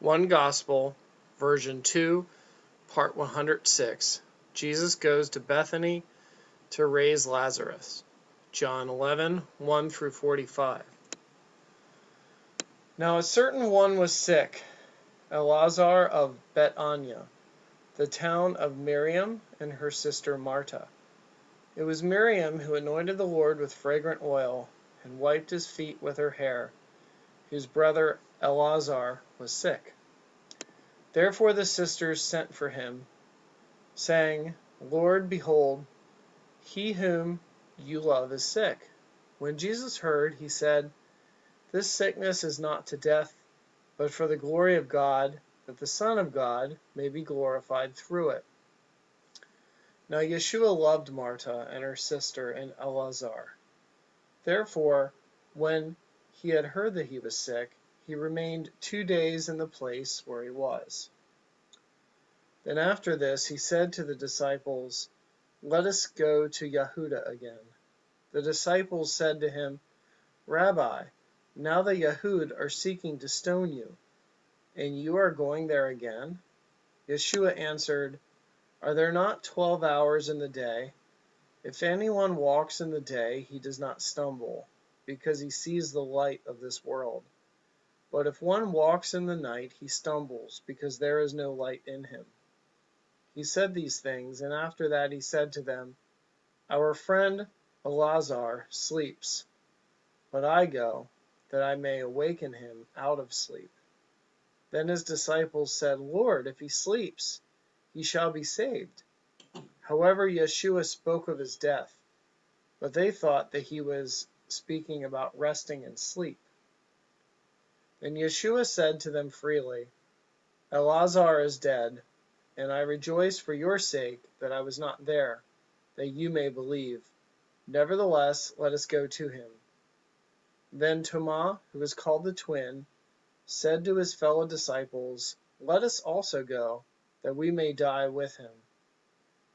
One Gospel, version 2, part 106. Jesus goes to Bethany to raise Lazarus. John 11, 1 through 45. Now a certain one was sick, Lazarus of Bethany, the town of Miriam and her sister Martha. It was Miriam who anointed the Lord with fragrant oil and wiped his feet with her hair, whose brother Lazarus was sick. Therefore the sisters sent for him, saying, Lord, behold, he whom you love is sick. When Jesus heard, he said, This sickness is not to death, but for the glory of God, that the Son of God may be glorified through it. Now Yeshua loved Martha and her sister and Lazarus. Therefore, when he had heard that he was sick, he remained 2 days in the place where he was. Then after this he said to the disciples, Let us go to Yehuda again. The disciples said to him, Rabbi, now the Yehud are seeking to stone you, and you are going there again? Yeshua answered, Are there not 12 hours in the day? If anyone walks in the day, he does not stumble, because he sees the light of this world. But if one walks in the night, he stumbles, because there is no light in him. He said these things, and after that he said to them, Our friend Lazarus sleeps, but I go, that I may awaken him out of sleep. Then his disciples said, Lord, if he sleeps, he shall be saved. However, Yeshua spoke of his death, but they thought that he was speaking about resting in sleep. Then Yeshua said to them freely, Lazarus is dead, and I rejoice for your sake that I was not there, that you may believe. Nevertheless, let us go to him. Then Thomas, who is called the twin, said to his fellow disciples, Let us also go, that we may die with him.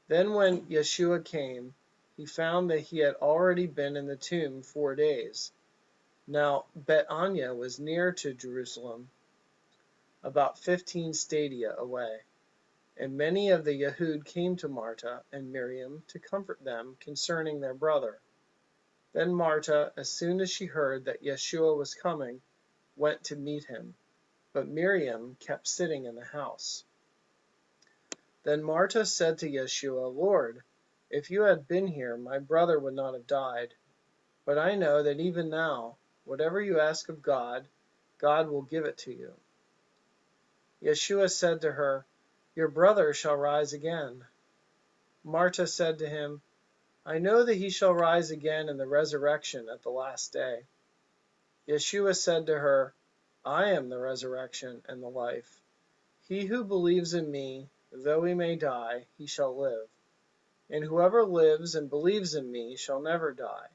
Then when Yeshua came, he found that he had already been in the tomb 4 days. Now Bethany was near to Jerusalem, about 15 stadia away. And many of the Yehud came to Martha and Miriam to comfort them concerning their brother. Then Martha, as soon as she heard that Yeshua was coming, went to meet him, but Miriam kept sitting in the house. Then Martha said to Yeshua, Lord, if you had been here, my brother would not have died. But I know that even now, whatever you ask of God, God will give it to you. Yeshua said to her, Your brother shall rise again. Martha said to him, I know that he shall rise again in the resurrection at the last day. Yeshua said to her, I am the resurrection and the life. He who believes in me, though he may die, he shall live. And whoever lives and believes in me shall never die.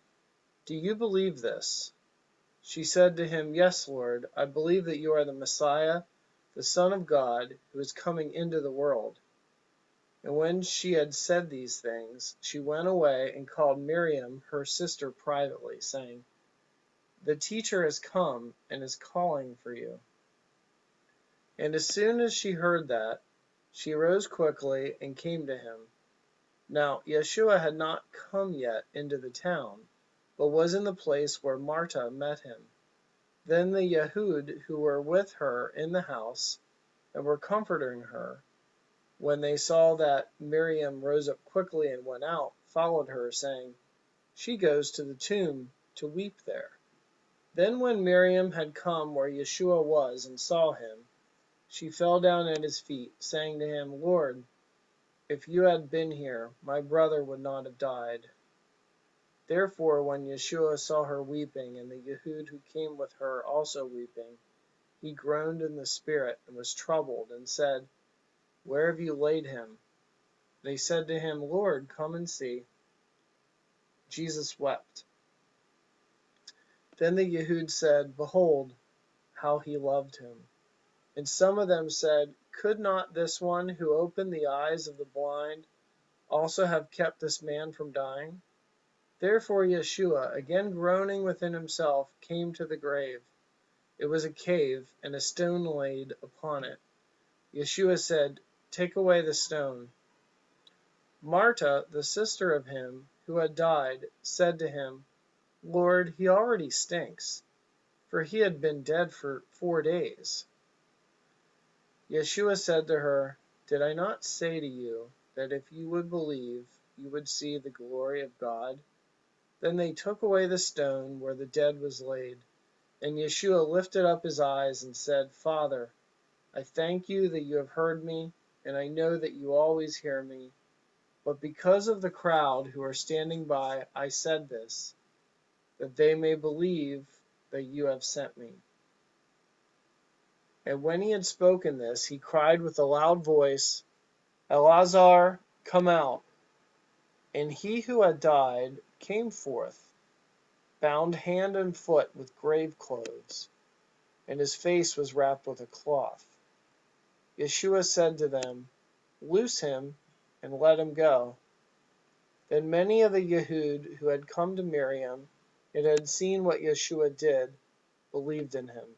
Do you believe this? She said to him, Yes, Lord, I believe that you are the Messiah, the Son of God, who is coming into the world. And when she had said these things, she went away and called Miriam, her sister, privately, saying, The teacher has come and is calling for you. And as soon as she heard that, she rose quickly and came to him. Now Yeshua had not come yet into the town, but was in the place where Martha met him. Then the Yehud who were with her in the house and were comforting her, when they saw that Miriam rose up quickly and went out, followed her, saying, She goes to the tomb to weep there. Then when Miriam had come where Yeshua was and saw him, she fell down at his feet, saying to him, Lord, if you had been here, my brother would not have died. Therefore, when Yeshua saw her weeping, and the Yehud who came with her also weeping, he groaned in the spirit and was troubled, and said, Where have you laid him? They said to him, Lord, come and see. Jesus wept. Then the Yehud said, Behold, how he loved him. And some of them said, Could not this one who opened the eyes of the blind also have kept this man from dying? Therefore Yeshua, again groaning within himself, came to the grave. It was a cave, and a stone laid upon it. Yeshua said, "Take away the stone." Marta, the sister of him who had died, said to him, "Lord, he already stinks, for he had been dead for 4 days." Yeshua said to her, "Did I not say to you that if you would believe, you would see the glory of God?" Then they took away the stone where the dead was laid. And Yeshua lifted up his eyes and said, "Father, I thank you that you have heard me, and I know that you always hear me. But because of the crowd who are standing by, I said this, that they may believe that you have sent me." And when he had spoken this, he cried with a loud voice, "Lazarus, come out." And he who had died came forth, bound hand and foot with grave clothes, and his face was wrapped with a cloth. Yeshua said to them, "Loose him and let him go." Then many of the Yehud who had come to Miriam and had seen what Yeshua did believed in him.